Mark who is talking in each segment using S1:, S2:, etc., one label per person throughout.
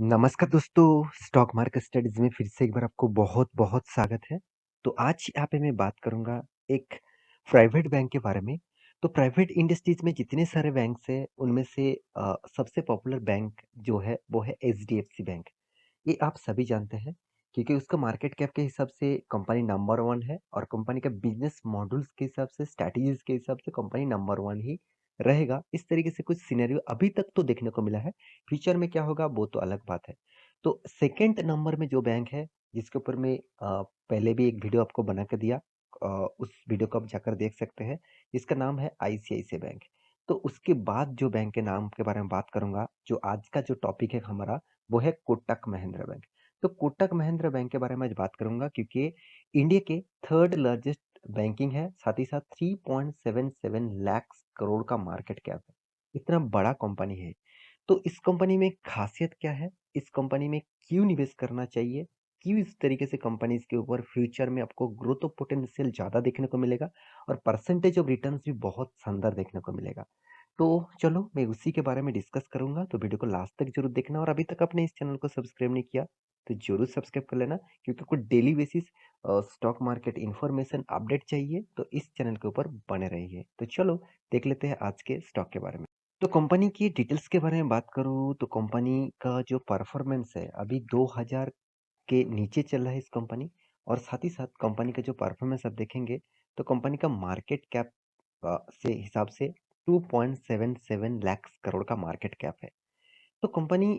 S1: नमस्कार दोस्तों, stock market studies में फिर से एक बार आपको बहुत-बहुत स्वागत है। तो आज यहाँ पे मैं बात करूँगा एक प्राइवेट बैंक के बारे में। तो प्राइवेट इंडस्ट्रीज़ में जितने सारे बैंक्स हैं, उनमें से सबसे पॉपुलर बैंक जो है, वो है एचडीएफसी बैंक। ये आप सभी जानते हैं क्योंकि उसका मार्केट कैप के हिसाब से कंपनी नंबर 1 है और कंपनी का बिज़नेस मॉडल्स के हिसाब से, स्ट्रैटेजीज़ के हिसाब से कंपनी नंबर 1 ही रहेगा। इस तरीके से कुछ सिनेरियो अभी तक तो देखने को मिला है। फ्यूचर में क्या होगा वो तो अलग बात है। तो सेकंड नंबर में जो बैंक है जिसके ऊपर मैं पहले भी एक वीडियो आपको बना के दिया, उस वीडियो को आप जाकर देख सकते हैं। इसका नाम है आईसीआईसीआई बैंक। तो उसके बाद जो बैंक के नाम के बारे में बात करूंगा, जो आज का जो टॉपिक है हमारा, वो है कोटक महिंद्रा बैंक। तो कोटक महिंद्रा बैंक के बारे में आज बात करूंगा क्योंकि इंडिया के थर्ड लार्जेस्ट बैंकिंग है, साथ ही साथ 3.77 लाख करोड़ का मार्केट कैप है। इतना बड़ा कंपनी है। तो इस कंपनी में खासियत क्या है? इस कंपनी में क्यों निवेश करना चाहिए? क्यों इस तरीके से कंपनीज के ऊपर फ्यूचर में आपको ग्रोथ ऑफ पोटेंशियल ज़्यादा देखने को मिलेगा और परसेंटेज ऑफ रिटर्न्स भी बहुत शानदार देखने को मिलेगा। तो चलो मैं उसी के बारे में डिस्कस करूंगा, तो वीडियो को लास्ट तक जरूर देखना और अभी तक आपने इस चैनल को सब्सक्राइब नहीं किया तो जरूर सब्सक्राइब कर लेना क्योंकि कुछ daily basis stock market information update चाहिए तो इस चैनल के ऊपर बने रहिए। तो चलो देख लेते हैं आज के स्टॉक के बारे में। तो कंपनी की डिटेल्स के बारे में बात करूँ तो कंपनी का जो परफॉर्मेंस है अभी 2000 के नीचे चल रहा है इस कंपनी। और साथ ही साथ कंपनी का जो परफॉर्मेंस आप देखेंगे तो कंपनी का मार्केट कैप से हिसाब से 2.77 लाख करोड़ का मार्केट कैप है। तो कंपनी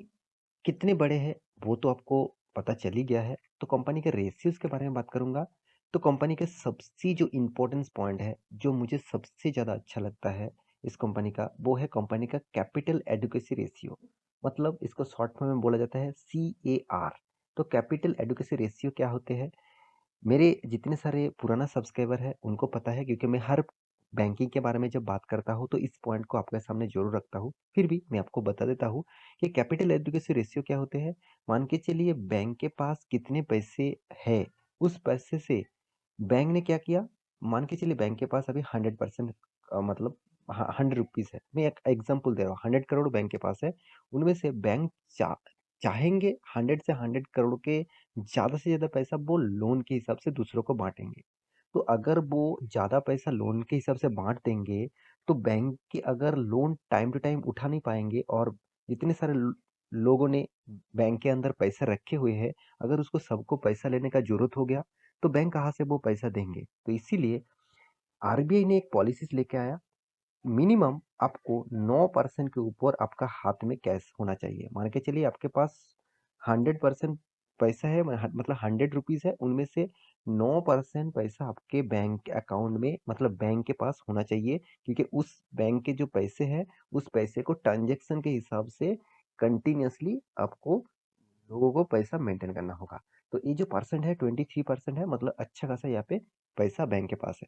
S1: कितने बड़े हैं वो तो आपको पता चल ही गया है। तो कंपनी के रेशियोज के बारे में बात करूंगा तो कंपनी के सबसे जो इम्पोर्टेंस पॉइंट है, जो मुझे सबसे ज़्यादा अच्छा लगता है इस कंपनी का, वो है कंपनी का कैपिटल एडुकेसी रेशियो। मतलब इसको शॉर्ट फॉर्म में बोला जाता है CAR। तो कैपिटल एडुकेसी रेशियो क्या होते हैं? मेरे जितने सारे पुराना सब्सक्राइबर है उनको पता है क्योंकि मैं हर बैंकिंग के बारे में जब बात करता हूँ तो इस पॉइंट को आपके सामने जरूर रखता हूँ। फिर भी मैं आपको बता देता हूँ कि कैपिटल एडुकेसी रेशियो क्या होते हैं। मान के चलिए बैंक के पास कितने पैसे है, उस पैसे से बैंक ने क्या किया। मान के चलिए बैंक के पास अभी 100% मतलब 100 रुपीज है। मैं एक एग्जांपल दे रहा हूँ, 100 करोड़ बैंक के पास है। उनमें से बैंक चाहेंगे 100 से 100 करोड़ के ज्यादा से ज्यादा पैसा वो लोन के हिसाब से दूसरों को बांटेंगे। तो अगर वो ज्यादा पैसा लोन के हिसाब से बांट देंगे तो बैंक के अगर लोन टाइम टू टाइम उठा नहीं पाएंगे और जितने सारे लोगों ने बैंक के अंदर पैसे रखे हुए हैं, अगर उसको सबको पैसा लेने का जरूरत हो गया तो बैंक कहाँ से वो पैसा देंगे। तो इसीलिए आरबीआई ने एक पॉलिसी लेके आया। मिनिमम आपको 9% के ऊपर आपका हाथ में कैश होना चाहिए। मान के चलिए आपके पास 100% पैसा है, मतलब 100 रुपीज है, उनमें से 9% पैसा आपके बैंक अकाउंट में, मतलब बैंक के पास होना चाहिए क्योंकि उस बैंक के जो पैसे हैं उस पैसे को ट्रांजेक्शन के हिसाब से कंटिन्यूअसली आपको लोगों को पैसा मेंटेन करना होगा। तो ये जो परसेंट है 23% है, मतलब अच्छा खासा यहाँ पे पैसा बैंक के पास है।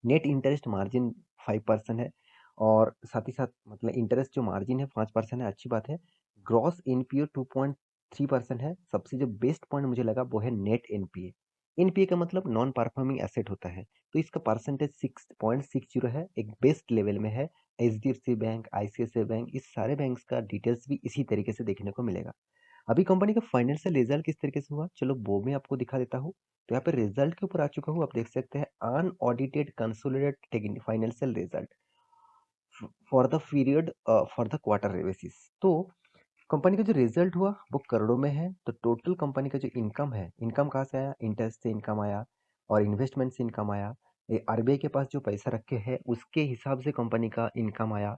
S1: नेट इंटरेस्ट मार्जिन 5% है और साथ ही साथ मतलब इंटरेस्ट जो मार्जिन है 5% है, अच्छी बात है। ग्रॉस एनपीए 2.3% है। सबसे जो बेस्ट पॉइंट मुझे लगा वो है नेट एनपीए। एनपीए का मतलब नॉन परफॉर्मिंग एसेट होता है। तो इसका परसेंटेज 6.60 है, एक बेस्ट लेवल में है। एचडीएफसी बैंक, आईसीआईसीआई बैंक, इस सारे बैंक्स का डिटेल्स भी इसी तरीके से देखने को मिलेगा। अभी कंपनी का फाइनेंशियल रिजल्ट किस तरीके से हुआ, चलो वो मैं आपको दिखा देता हूँ। तो यहाँ पे रिजल्ट के ऊपर आ चुका हूँ, आप देख सकते हैं unaudited consolidated financial result for the period, for the quarter basis. तो कंपनी का जो रिजल्ट हुआ वो करोड़ों में है। तो टोटल कंपनी का जो इनकम है, इनकम कहाँ से आया, इंटरेस्ट से इनकम आया और इन्वेस्टमेंट से इनकम आया। आरबीआई के पास जो पैसा रखे हैं उसके हिसाब से कंपनी का इनकम आया।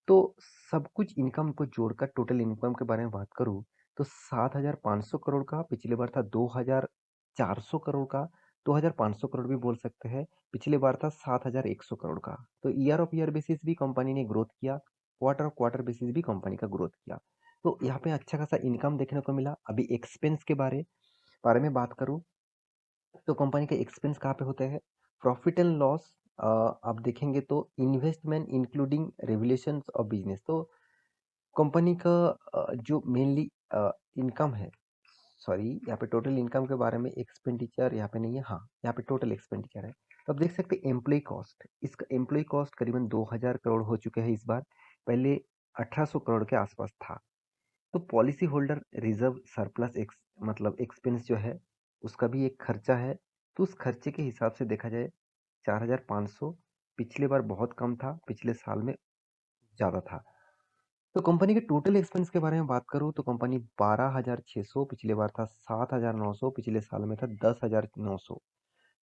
S1: तो सब कुछ इनकम को जोड़कर टोटल इनकम के बारे में बात करूँ तो 7,500 करोड़ का, पिछली बार था 2,400 करोड़ का। 2,500 करोड़ भी बोल सकते हैं। पिछली बार था 7,100 करोड़ का। तो ईयर ऑफ ईयर बेसिस भी कंपनी ने ग्रोथ किया, क्वार्टर ऑफ क्वार्टर बेसिस भी कंपनी का ग्रोथ किया। तो यहाँ पे अच्छा खासा इनकम देखने को मिला। अभी एक्सपेंस के बारे बारे में बात करूँ तो कंपनी के एक्सपेंस कहाँ पे होते हैं, प्रॉफिट एंड लॉस। आप देखेंगे तो इन्वेस्टमेंट इंक्लूडिंग रेवल्यूशंस ऑफ बिजनेस। तो कंपनी का जो मेनली इनकम है, सॉरी यहाँ पे टोटल इनकम के बारे में एक्सपेंडिचर यहाँ पे नहीं है, हाँ यहाँ पे टोटल एक्सपेंडिचर है। तो आप देख सकते हैं एम्प्लॉय कॉस्ट, इसका एम्प्लॉय कॉस्ट करीबन 2,000 करोड़ हो चुके हैं इस बार। पहले 1,800 करोड़ के आसपास था। तो पॉलिसी होल्डर रिजर्व सरप्लस मतलब एक्सपेंस जो है उसका भी एक खर्चा है। तो उस खर्चे के हिसाब से देखा जाए 4,500 पिछले बार बहुत कम था, पिछले साल में ज़्यादा था। तो कंपनी के टोटल एक्सपेंस के बारे में बात करूँ तो कंपनी 12,600 पिछले बार था, 7,900 पिछले साल में था, 10,900।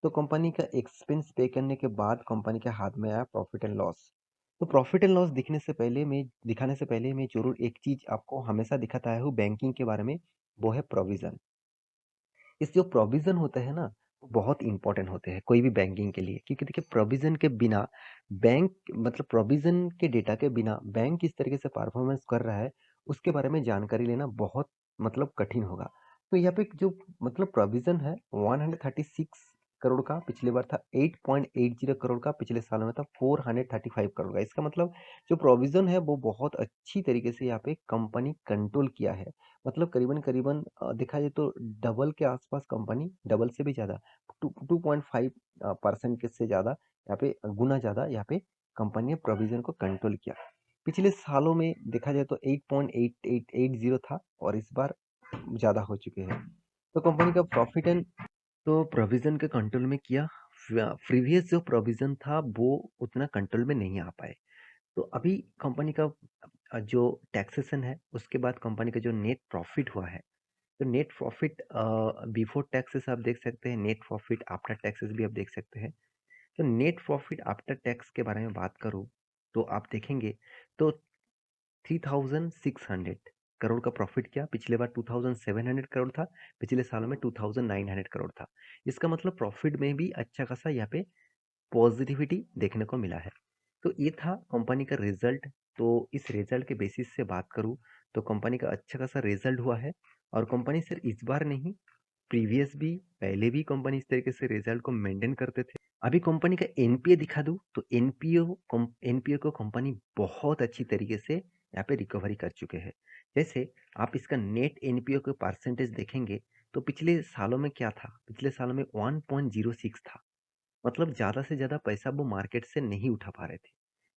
S1: तो कंपनी का एक्सपेंस पे करने के बाद कंपनी के हाथ में आया प्रॉफिट एंड लॉस। तो प्रॉफिट एंड लॉस दिखाने से पहले मैं जरूर एक चीज आपको हमेशा दिखाता आया हूँ बैंकिंग के बारे में, वो है प्रोविजन। इस जो प्रोविजन होते हैं ना, वो बहुत इंपॉर्टेंट होते हैं कोई भी बैंकिंग के लिए, क्योंकि देखिए प्रोविजन के बिना बैंक मतलब प्रोविजन के डेटा के बिना बैंक किस तरीके से परफॉर्मेंस कर रहा है उसके बारे में जानकारी लेना बहुत मतलब कठिन होगा। तो यहाँ पे जो मतलब प्रोविजन है 136 करोड़ का, पिछले बार था 8.80 करोड़ का, पिछले साल में था 435 करोड़ का। इसका मतलब जो प्रोविजन है वो बहुत अच्छी तरीके से यहाँ पे कंपनी कंट्रोल किया है। मतलब करीबन-करीबन देखा जाए तो डबल के आसपास कंपनी, डबल से भी ज़्यादा 2.5 परसेंट के से ज़्यादा यहाँ पे गुना ज़्यादा यहाँ पे कंपनी ने प्रोविजन को कंट्रोल किया। पिछले सालों में देखा जाए तो 8.8880 था और इस बार ज़्यादा हो चुके हैं। तो कंपनी का प्रॉफिट एंड तो प्रोविजन के कंट्रोल में किया। प्रीवियस जो प्रोविजन था वो उतना कंट्रोल में नहीं आ पाए। तो अभी कंपनी का जो टैक्सेशन है उसके बाद कंपनी का जो नेट प्रॉफिट हुआ है, तो नेट प्रॉफिट बिफोर टैक्सेस आप देख सकते हैं, नेट प्रॉफिट आफ्टर टैक्सेस भी आप देख सकते हैं। तो नेट प्रॉफिट आफ्टर टैक्स के बारे में बात करूँ तो आप देखेंगे तो 3,600 करोड़ का प्रॉफिट किया। पिछले बार 2,700 करोड़ था, पिछले सालों में 2,900 करोड़ था। इसका मतलब प्रॉफिट में भी अच्छा खासा यहाँ पे पॉजिटिविटी देखने को मिला है। तो ये था कंपनी का रिजल्ट। तो इस रिजल्ट के बेसिस से बात करूँ तो कंपनी का अच्छा खासा रिजल्ट हुआ है। और कंपनी सिर्फ इस बार नहीं, प्रीवियस भी पहले भी कंपनी इस तरीके से रिजल्ट को मेंटेन करते थे। अभी कंपनी का एनपीए दिखा दूं तो एनपीए को कंपनी बहुत अच्छी तरीके से यहाँ पे रिकवरी कर चुके हैं। जैसे आप इसका नेट एनपीए के परसेंटेज देखेंगे तो पिछले सालों में क्या था, पिछले सालों में 1.06 था। मतलब ज़्यादा से ज़्यादा पैसा वो मार्केट से नहीं उठा पा रहे थे।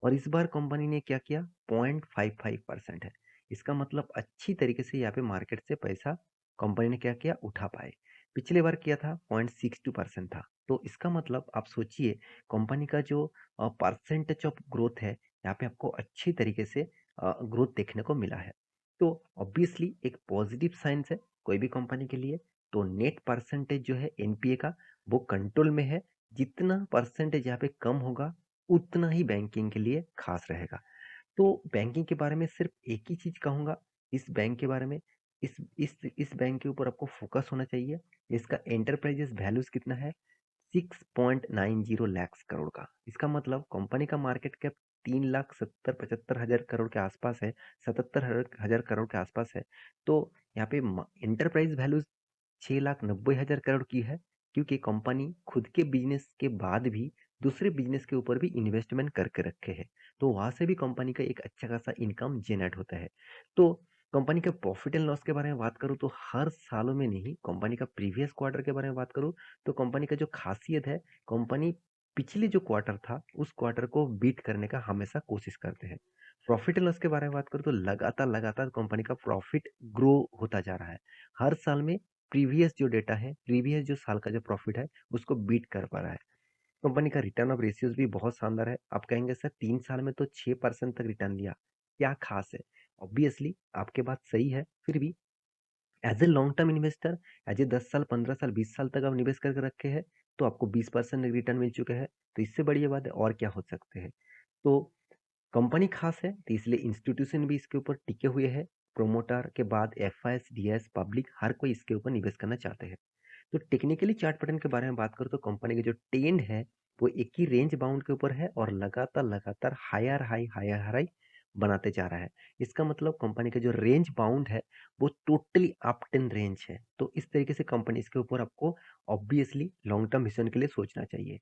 S1: और इस बार कंपनी ने क्या किया, 0.55% है। इसका मतलब अच्छी तरीके से यहाँ पे मार्केट से पैसा कंपनी ने क्या किया, उठा पाए। पिछले बार किया था 0.62% था। तो इसका मतलब आप सोचिए कंपनी का जो परसेंटेज ऑफ ग्रोथ है यहाँ पे आपको अच्छी तरीके से ग्रोथ देखने को मिला है। तो ऑब्वियसली एक पॉजिटिव साइंस है कोई भी कंपनी के लिए। तो नेट परसेंटेज जो है एनपीए का वो कंट्रोल में है। जितना परसेंटेज यहाँ पे कम होगा उतना ही बैंकिंग के लिए खास रहेगा। तो बैंकिंग के बारे में सिर्फ एक ही चीज कहूंगा इस बैंक के बारे में, इस बैंक के ऊपर आपको फोकस होना चाहिए। इसका एंटरप्राइजेस वैल्यूज कितना है, 6.90 लाख करोड़ का। इसका मतलब कंपनी का मार्केट कैप 3,70,75,000 करोड़ के आसपास है, 77,000 करोड़ के आसपास है। तो यहाँ पे एंटरप्राइज वैल्यूज 6,90,000 करोड़ की है, क्योंकि कंपनी खुद के बिजनेस के बाद भी दूसरे बिजनेस के ऊपर भी इन्वेस्टमेंट करके रखे हैं। तो वहां से भी कंपनी का एक अच्छा खासा इनकम जनरेट होता है। तो कंपनी के प्रॉफिट एंड लॉस के बारे में बात करूँ तो हर सालों में नहीं, कंपनी का प्रीवियस क्वार्टर के बारे में बात करूँ तो कंपनी का जो खासियत है, कंपनी पिछले जो क्वार्टर था उस क्वार्टर को बीट करने का हमेशा कोशिश करते हैं। प्रॉफिट एंड लॉस के बारे में बात करूँ तो लगातार लगातार कंपनी का प्रॉफिट ग्रो होता जा रहा है। हर साल में प्रीवियस जो डेटा है, प्रीवियस जो साल का जो प्रॉफिट है उसको बीट कर पा रहा है। कंपनी का रिटर्न ऑफ रेशियोज भी बहुत शानदार है। आप कहेंगे सर 3 साल में तो 6% तक रिटर्न दिया, क्या खास है? ऑब्वियसली आपके बात सही है, फिर भी as a long term investor, as a 10 साल 15 साल 20 साल तक आप निवेश करके रखे हैं तो आपको 20% रिटर्न मिल चुका है। तो इससे बड़ी बात है और क्या हो सकते हैं। तो कंपनी खास है तो इसलिए इंस्टीट्यूशन भी इसके ऊपर टिके हुए हैं। प्रोमोटर के बाद F I S D S public हर कोई इसके ऊपर निवेश करना चाहते हैं। तो टेक्निकली चार्ट पैटर्न के बारे में बात करूँ तो कंपनी का जो ट्रेंड है वो एक ही रेंज बाउंड के ऊपर है और लगातार लगातार हायर हाई बनाते जा रहा है। इसका मतलब कंपनी का जो रेंज बाउंड है वो टोटली अप टेन रेंज है। तो इस तरीके से कंपनी इसके ऊपर आपको ऑब्वियसली लॉन्ग टर्म विजन के लिए सोचना चाहिए।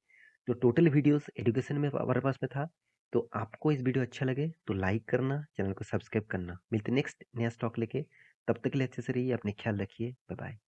S1: तो टोटल वीडियोस एजुकेशन में हमारे पास में था। तो आपको इस वीडियो अच्छा लगे तो लाइक करना, चैनल को सब्सक्राइब करना। मिलते नेक्स्ट नया स्टॉक लेके, तब तक के लिए अच्छे से रहिए, अपने ख्याल रखिए, बाय बाय।